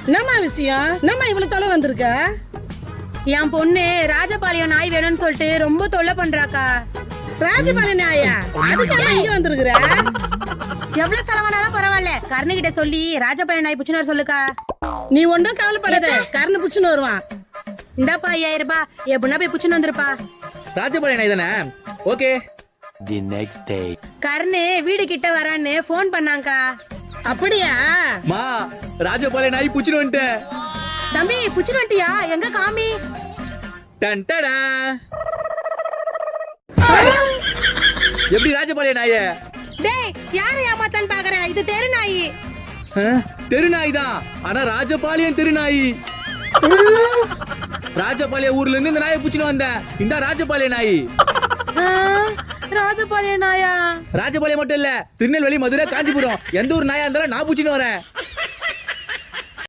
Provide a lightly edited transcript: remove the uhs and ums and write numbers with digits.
என்னம்மா விஷயம்? என்னம்மா இவ்வளவு தொலை வந்திருக்க? என் பொண்ணு ராஜபாளையம் நாய் வேணும்னு சொல்லிட்டு ரொம்ப தொல்லை பண்றாக்கா. ராஜபாளையம் நாயா? அதுக்கு இங்க வந்திருக்கிற? எவ்வளவு செலவானாலும் பரவாயில்ல, கருணு கிட்ட சொல்லி ராஜபாளையம் நாய் புச்சுன்னு வர சொல்லுக்கா. நீ ஒன்றும் கவலைப்படாத, கருணு புச்சுன்னு வருவான். இந்தாப்பா 5000 ரூபாய், எப்படின்னா போய் புச்சுன்னு வந்துருப்பா. ராஜபாளையம் நாய் தானே? ஓகே. The next day. கருணு வீடு கிட்ட வரான்னு போன் பண்ணாங்கக்கா. அப்படியா? மா, ராஜபாளையம் நாய் புடிச்சிட்டு வந்துட்டேன். தம்பி புச்சுன்னு வந்துட்டியா? எங்க காமி? டன் டடா. எப்படி ராஜபாளையம் நாய? டேய், யாரை ஏமாத்தான்னு பாக்குற? இது தெரு நாய். தெரு நாய் தான், ஆனா ராஜபாளையம் தெரு நாய். ராஜபாளையம் ஊர்ல இருந்து இந்த நாயை புடிச்சிட்டு வந்தேன். இந்த ராஜபாளையம் நாய். ராஜபாளையம் நாயா? ராஜபாளையம் மட்டும் இல்ல, திருநெல்வேலி, மதுரை, காஞ்சிபுரம் எந்த ஒரு நாயா இருந்தாலும் நான் புடிச்சிட்டு வரேன்.